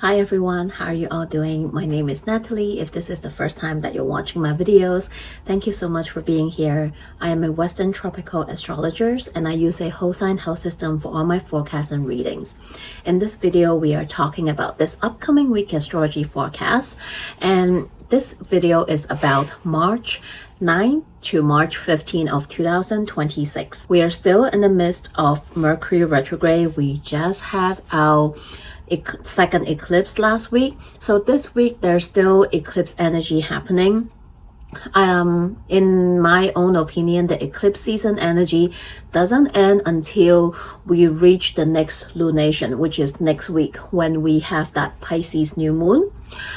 Hi everyone, how are you all doing? My name is Natalie. If this is the first time that you're watching my videos, thank you so much for being here. I am a Western tropical astrologer and I use a whole sign house system for all my forecasts and readings. In this video, we are talking about this upcoming week astrology forecast, and this video is about March 9 to March 15 of 2026. We are still in the midst of Mercury retrograde. We just had our second eclipse last week, so this week there's still eclipse energy happening. In my own opinion, the eclipse season energy doesn't end until we reach the next lunation, which is next week when we have that Pisces new moon.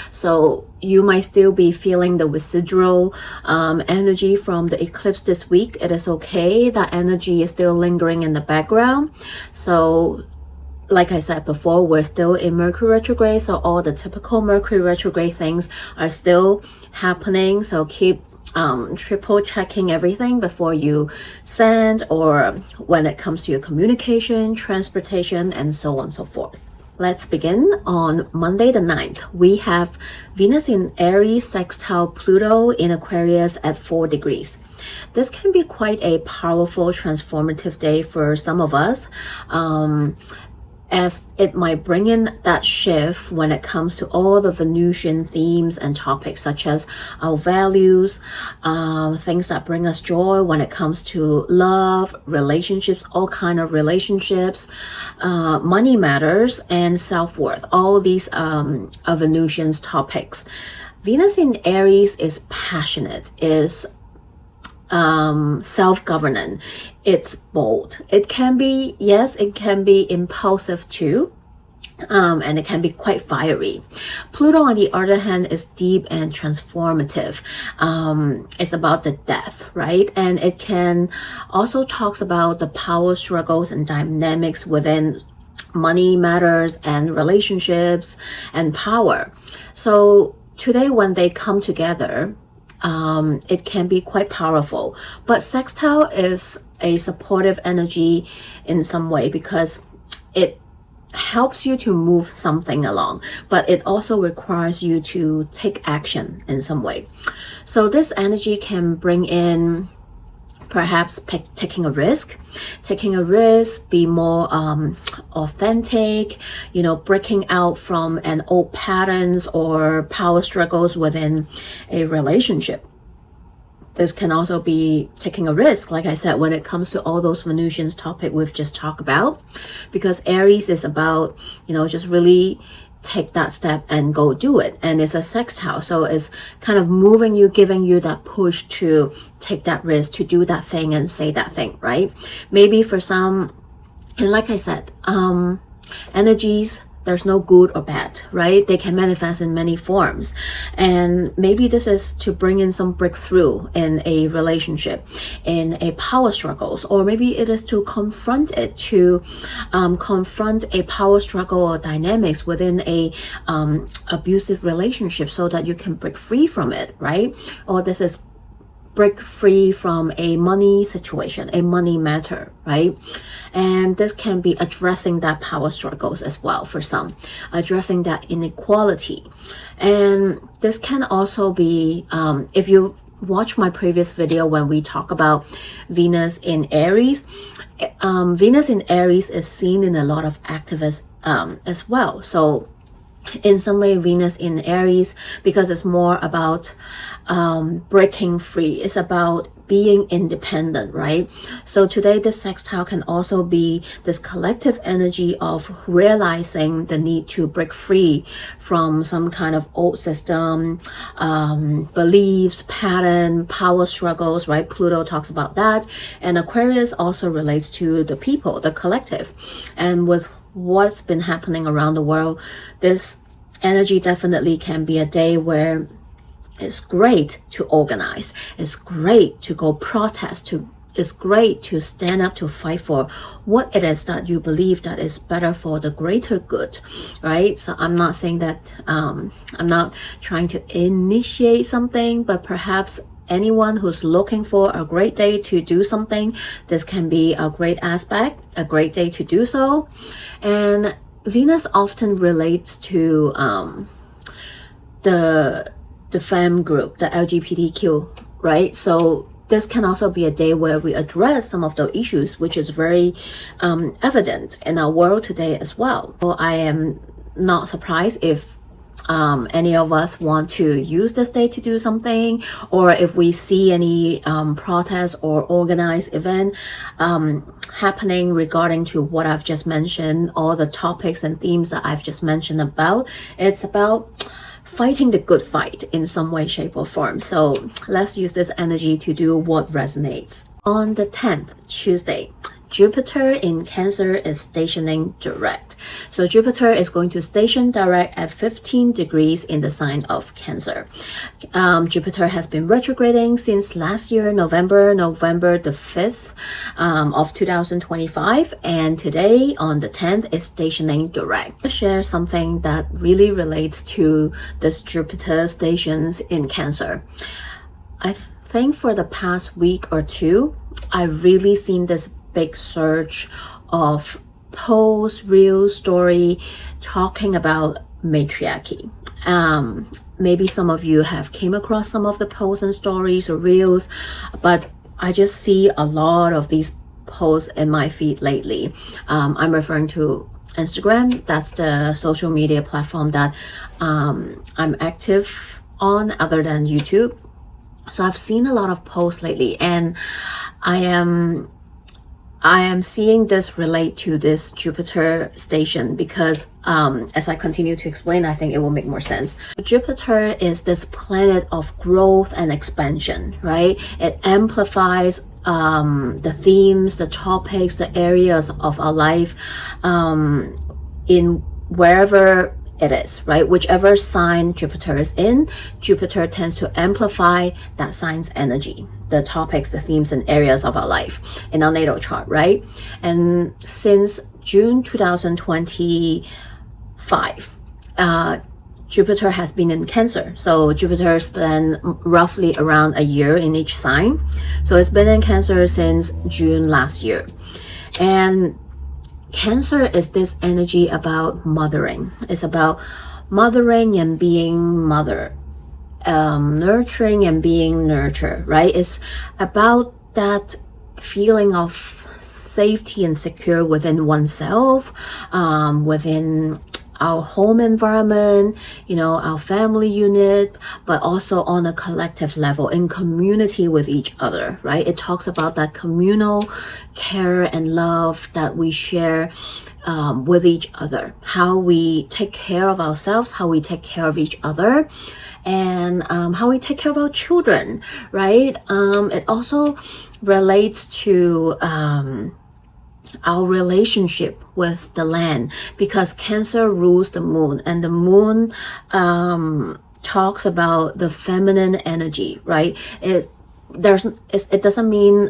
So you might still be feeling the residual energy from the eclipse this week. It is okay, that energy is still lingering in the background. So like I said before, we're still in Mercury retrograde, so all the typical Mercury retrograde things are still happening. So keep triple checking everything before you send, or when it comes to your communication, transportation, and so on and so forth. Let's begin. On Monday the 9th, we have Venus in Aries sextile Pluto in Aquarius at 4 degrees. This can be quite a powerful, transformative day for some of us, as it might bring in that shift when it comes to all the Venusian themes and topics, such as our values, things that bring us joy when it comes to love, relationships, all kind of relationships, money matters, and self-worth. All these are Venusian's topics. Venus in Aries is passionate, is self-governant. It's bold. It can be, yes, it can be impulsive too. And it can be quite fiery. Pluto, on the other hand, is deep and transformative. It's about the death, right? And it can also talks about the power struggles and dynamics within money matters and relationships and power. So today, when they come together, it can be quite powerful. But sextile is a supportive energy in some way because it helps you to move something along, but it also requires you to take action in some way. So this energy can bring in perhaps taking a risk, be more authentic, breaking out from an old patterns or power struggles within a relationship. This can also be taking a risk, like I said, when it comes to all those Venusians topic we've just talked about, because Aries is about, just really take that step and go do it. And it's a sextile, so it's kind of moving you, giving you that push to take that risk, to do that thing and say that thing, right? Maybe for some, and like I said, energies, there's no good or bad, right? They can manifest in many forms. And maybe this is to bring in some breakthrough in a relationship, in a power struggles, or maybe it is to confront it, to confront a power struggle or dynamics within a abusive relationship so that you can break free from it, right? Or this is break free from a money situation, a money matter, right? And this can be addressing that power struggles as well for some, addressing that inequality. And this can also be, if you watch my previous video when we talk about Venus in Aries, Venus in Aries is seen in a lot of activists as well. So in some way, Venus in Aries, because it's more about breaking free, it's about being independent, right? So today, this sextile can also be this collective energy of realizing the need to break free from some kind of old system, beliefs, pattern, power struggles, right? Pluto talks about that. And Aquarius also relates to the people, the collective. And with what's been happening around the world, this energy definitely can be a day where it's great to organize. It's great to go protest. It's great to stand up to fight for what it is that you believe that is better for the greater good, right? So I'm not saying that, I'm not trying to initiate something, but perhaps anyone who's looking for a great day to do something, this can be a great aspect, a great day to do so. And Venus often relates to the femme group, the LGBTQ, right? So this can also be a day where we address some of the issues, which is very evident in our world today as well. So I am not surprised if any of us want to use this day to do something, or if we see any protest or organized event happening regarding to what I've just mentioned, all the topics and themes that I've just mentioned about. It's about fighting the good fight in some way, shape, or form. So let's use this energy to do what resonates. On the 10th, Tuesday, Jupiter in Cancer is stationing direct. So Jupiter is going to station direct at 15 degrees in the sign of Cancer. Jupiter has been retrograding since last year, November the 5th of 2025. And today on the 10th is stationing direct. I'll share something that really relates to this Jupiter stations in Cancer. I think for the past week or two, I've really seen this big surge of posts, reels, story talking about matriarchy. Maybe some of you have came across some of the posts and stories or reels, but I just see a lot of these posts in my feed lately. I'm referring to Instagram. That's the social media platform that I'm active on other than YouTube. So I've seen a lot of posts lately, and I am seeing this relate to this Jupiter station because as I continue to explain, I think it will make more sense. Jupiter is this planet of growth and expansion, right? It amplifies the themes, the topics, the areas of our life in wherever it is, right? Whichever sign Jupiter is in, Jupiter tends to amplify that sign's energy, the topics, the themes, and areas of our life in our natal chart, right? And since June 2025, Jupiter has been in Cancer. So Jupiter spent roughly around a year in each sign. So it's been in Cancer since June last year. And Cancer is this energy about mothering. It's about mothering and being mother, nurturing and being nurtured, right? It's about that feeling of safety and secure within oneself, within our home environment, you know, our family unit, but also on a collective level in community with each other, right? It talks about that communal care and love that we share with each other, how we take care of ourselves, how we take care of each other, and how we take care of our children, right? It also relates to our relationship with the land, because Cancer rules the moon, and the moon talks about the feminine energy, right? It doesn't mean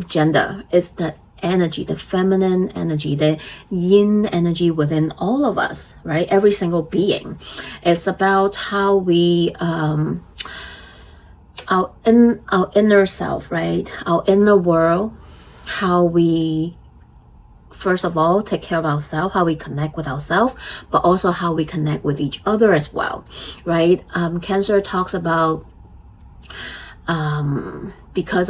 gender. It's the energy, the feminine energy, the yin energy within all of us, right? Every single being. It's about how we our inner self, right? Our inner world, how we first of all take care of ourselves, how we connect with ourselves, but also how we connect with each other as well, right? Cancer talks about because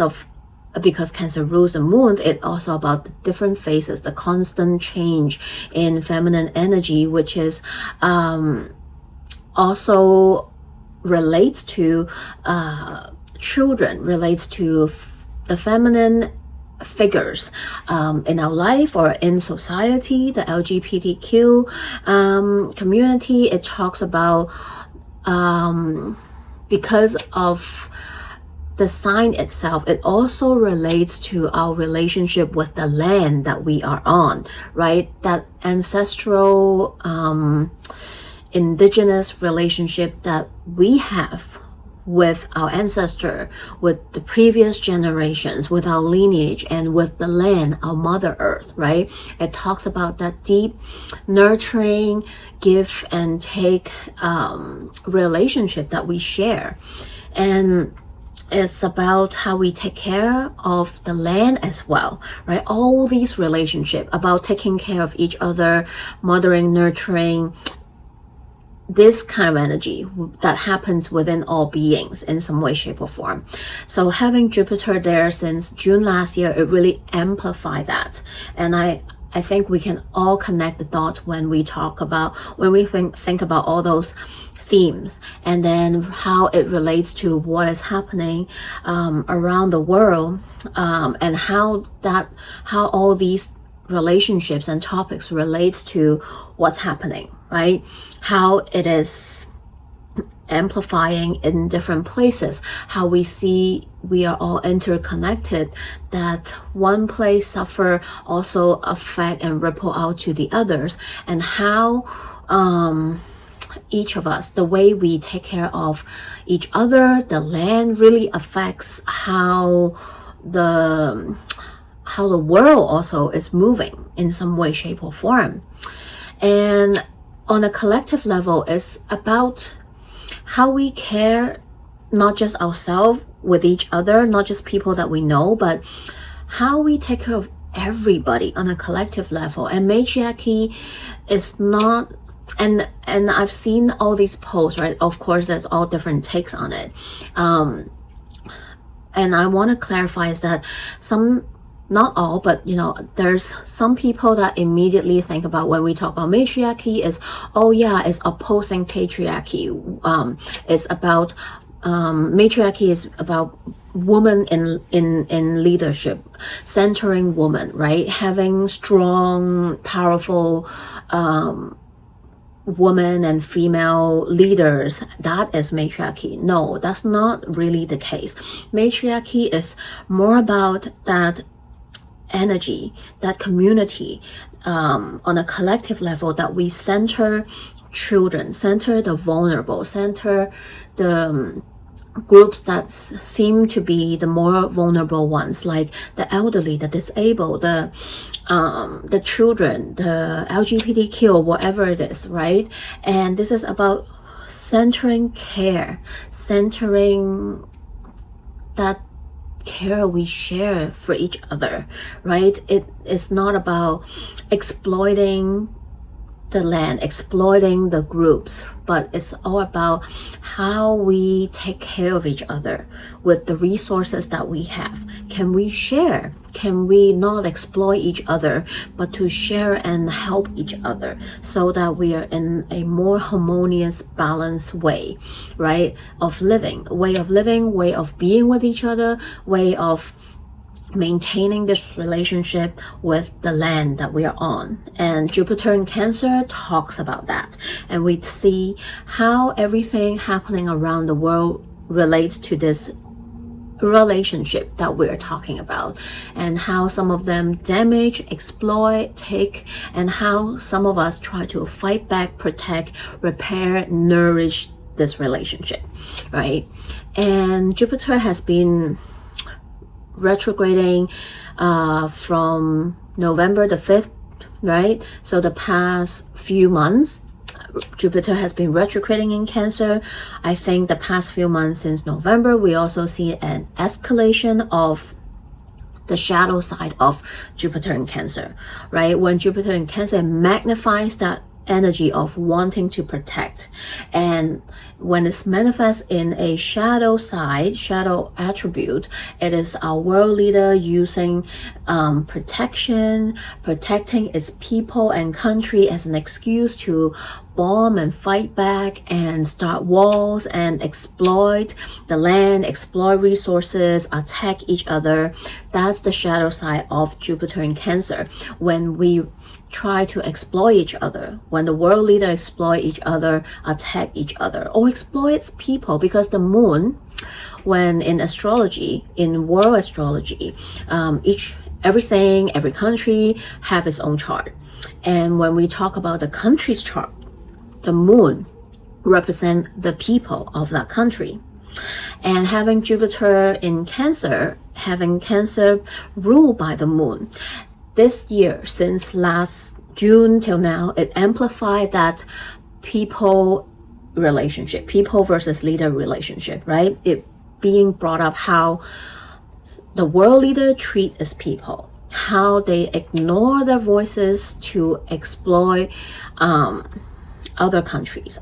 Cancer rules the moon, it also about the different phases, the constant change in feminine energy, which is also relates to children, relates to the feminine figures in our life or in society, the LGBTQ community. It talks about because of the sign itself, it also relates to our relationship with the land that we are on, right? That ancestral indigenous relationship that we have with our ancestor, with the previous generations, with our lineage, and with the land, our Mother Earth, right? It talks about that deep nurturing, give and take relationship that we share. And It's about how we take care of the land as well, right? All these relationships about taking care of each other, mothering, nurturing, this kind of energy that happens within all beings in some way, shape, or form. So having Jupiter there since June last year, it really amplified that. And I think we can all connect the dots when we think about all those themes, and then how it relates to what is happening around the world, and how all these relationships and topics relates to what's happening, right? How it is amplifying in different places, how we see we are all interconnected, that one place suffer also affect and ripple out to the others, and how each of us, the way we take care of each other, the land, really affects how the world also is moving in some way, shape, or form. And on a collective level, it's about how we care, not just ourselves with each other, not just people that we know, but how we take care of everybody on a collective level. And matriarchy is not, and I've seen all these posts, right? Of course, there's all different takes on it. And I want to clarify is that not all, but there's some people that immediately think about when we talk about matriarchy is, oh yeah, it's opposing patriarchy. It's about matriarchy is about woman in leadership, centering woman, right? Having strong, powerful women and female leaders, that is matriarchy. No, that's not really the case. Matriarchy is more about that energy, that community, on a collective level, that we center children, center the vulnerable, center the groups that seem to be the more vulnerable ones, like the elderly, the disabled, the children, the LGBTQ, or whatever it is, right? And this is about centering care, centering that care we share for each other, right? It is not about exploiting the land, exploiting the groups, but it's all about how we take care of each other with the resources that we have. Can we share? Can we not exploit each other, but to share and help each other so that we are in a more harmonious, balanced way, right? Way of being with each other, way of maintaining this relationship with the land that we are on. And Jupiter in Cancer talks about that. And we see how everything happening around the world relates to this relationship that we're talking about, and how some of them damage, exploit, take, and how some of us try to fight back, protect, repair, nourish this relationship, right? And Jupiter has been retrograding from November the 5th, right? So the past few months, Jupiter has been retrograding in Cancer. I think the past few months since November, we also see an escalation of the shadow side of Jupiter in Cancer, right? When Jupiter in Cancer magnifies that energy of wanting to protect, and when it's manifest in a shadow side, shadow attribute, it is our world leader using protecting its people and country as an excuse to bomb and fight back and start wars and exploit the land, exploit resources, attack each other. That's the shadow side of Jupiter in Cancer. When we try to exploit each other, when the world leader exploit each other, attack each other, or exploits people, because the moon, when in astrology, in world astrology, every country have its own chart. And when we talk about the country's chart, the moon represent the people of that country. And having Jupiter in Cancer, having Cancer ruled by the moon, this year, since last June till now, it amplified that people relationship, people versus leader relationship, right? It being brought up how the world leader treat its people, how they ignore their voices to exploit other countries,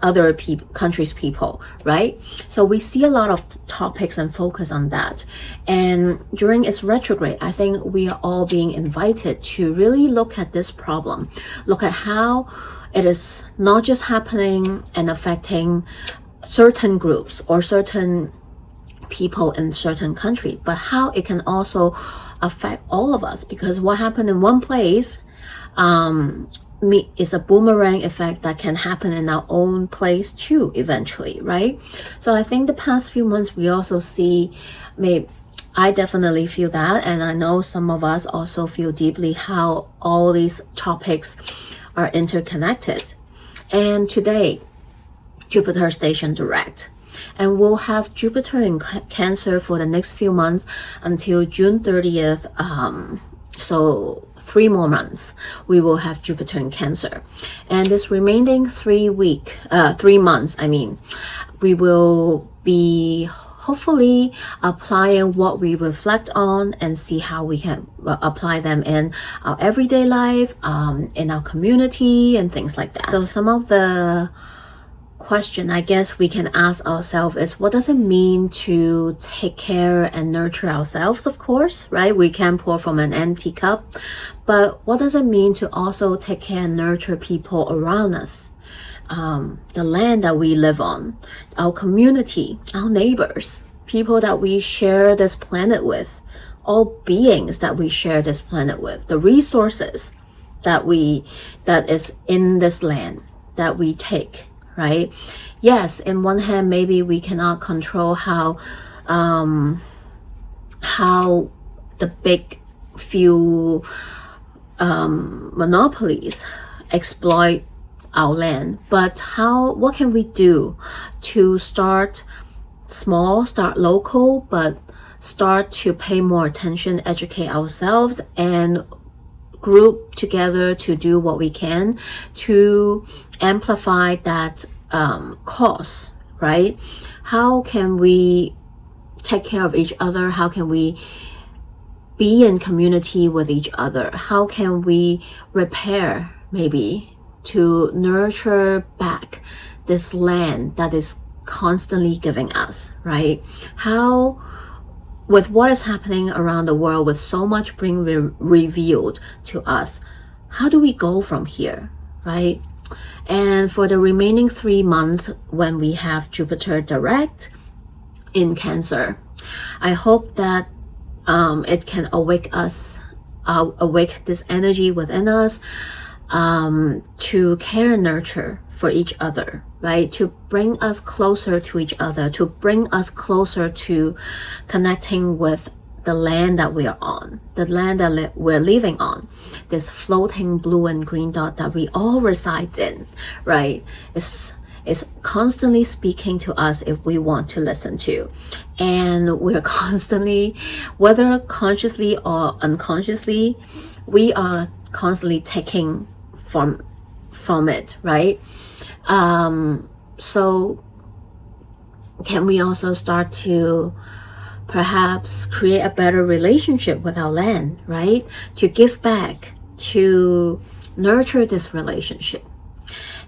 countries' people, right? So we see a lot of topics and focus on that. And during its retrograde, I think we are all being invited to really look at this problem, look at how it is not just happening and affecting certain groups or certain people in certain country, but how it can also affect all of us, because what happened in one place is a boomerang effect that can happen in our own place too eventually, right? So I think the past few months we also see, I definitely feel that, and I know some of us also feel deeply how all these topics are interconnected. And today, Jupiter station direct, and we'll have Jupiter in Cancer for the next few months until June 30th. So 3 more months we will have Jupiter in Cancer, and this remaining 3 months, we will be hopefully applying what we reflect on and see how we can apply them in our everyday life, in our community and things like that. So some of the question I guess we can ask ourselves is, what does it mean to take care and nurture ourselves? Of course, right? We can't pour from an empty cup, but what does it mean to also take care and nurture people around us? The land that we live on, our community, our neighbors, people that we share this planet with, all beings that we share this planet with, the resources that is in this land that we take, right? Yes, in one hand, maybe we cannot control how the big few monopolies exploit our land, but what can we do to start small, start local, but start to pay more attention, educate ourselves, and group together to do what we can to amplify that cause, right? How can we take care of each other? How can we be in community with each other? How can we repair, maybe, to nurture back this land that is constantly giving us, right? How, with what is happening around the world, with so much being revealed to us, how do we go from here, right? And for the remaining 3 months when we have Jupiter direct in Cancer, I hope that it can awake this energy within us, to care and nurture for each other, right? To bring us closer to each other, to bring us closer to connecting with the land that we are on, the land that we're living on, this floating blue and green dot that we all reside in, right? It's constantly speaking to us if we want to listen to. And we're constantly, whether consciously or unconsciously, we are constantly taking from it, right? So can we also start to perhaps create a better relationship with our land, right? To give back, to nurture this relationship.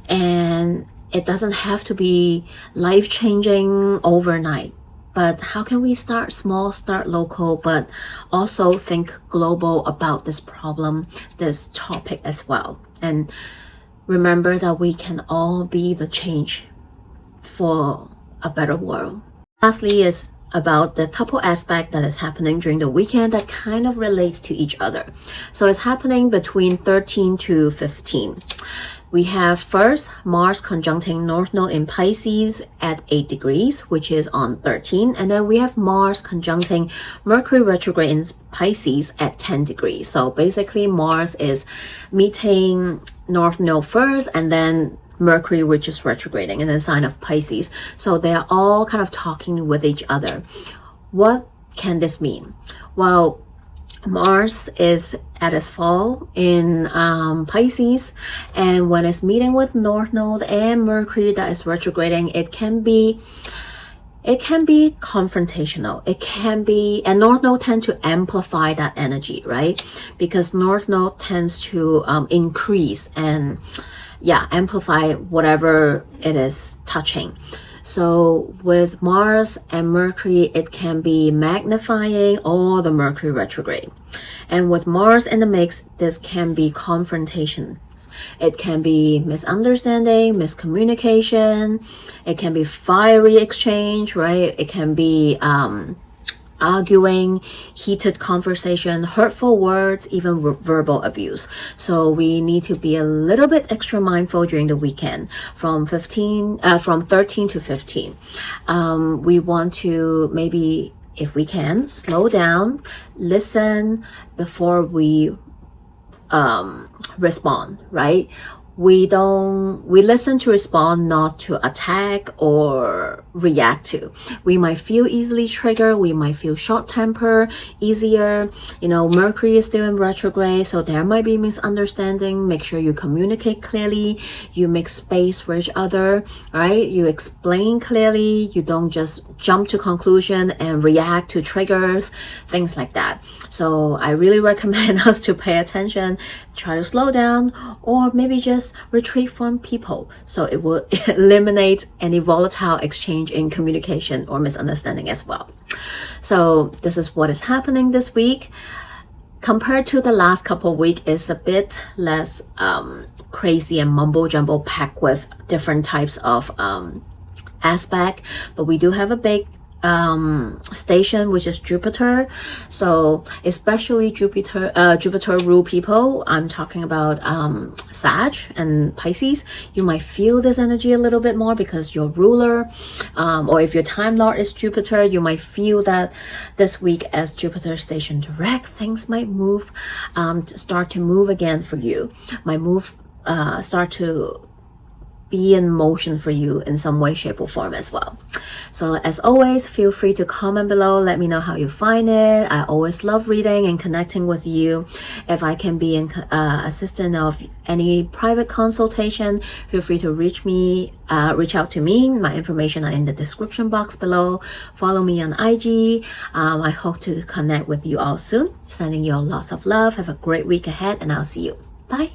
And it doesn't have to be life-changing overnight, but how can we start small, start local, but also think global about this problem, this topic as well? And remember that we can all be the change for a better world. Lastly is about the couple aspect that is happening during the weekend that kind of relates to each other. So it's happening between 13 to 15. We have first Mars conjuncting North Node in Pisces at 8 degrees, which is on 13. And then we have Mars conjuncting Mercury retrograde in Pisces at 10 degrees. So basically Mars is meeting North Node first, and then Mercury, which is retrograding in the sign of Pisces. So they are all kind of talking with each other. What can this mean? Well, Mars is at its fall in Pisces, and when it's meeting with North Node and Mercury that is retrograding, it can it can be confrontational. It can be, and North Node tend to amplify that energy, right? Because North Node tends to increase and amplify whatever it is touching. So with Mars and Mercury, it can be magnifying all the Mercury retrograde. And with Mars in the mix, this can be confrontation. It can be misunderstanding, miscommunication. It can be fiery exchange, right? It can be arguing, heated conversation, hurtful words, even verbal abuse. So we need to be a little bit extra mindful during the weekend from 13 to 15. We want to maybe, if we can, slow down, listen before we respond, right? We listen to respond, not to attack or react to. We might feel easily triggered. We might feel short temper easier. Mercury is still in retrograde, so there might be misunderstanding. Make sure you communicate clearly. You make space for each other, right? You explain clearly. You don't just jump to conclusion and react to triggers, things like that. So I really recommend us to pay attention, try to slow down, or maybe just retreat from people, so it will eliminate any volatile exchange in communication or misunderstanding as well. So this is what is happening this week. Compared to the last couple of weeks, it's a bit less crazy and mumbo jumbo packed with different types of aspect, but we do have a big station, which is Jupiter. So especially Jupiter rule people, I'm talking about Sag and Pisces. You might feel this energy a little bit more because your ruler, or if your time lord is Jupiter, you might feel that this week as Jupiter station direct, things might move, start to move again for you, might move, start to be in motion for you in some way, shape, or form as well. So as always, feel free to comment below. Let me know how you find it. I always love reading and connecting with you. If I can be an assistant of any private consultation, feel free to reach out to me. My information are in the description box below. Follow me on IG. I hope to connect with you all soon. Sending you all lots of love. Have a great week ahead, and I'll see you. Bye.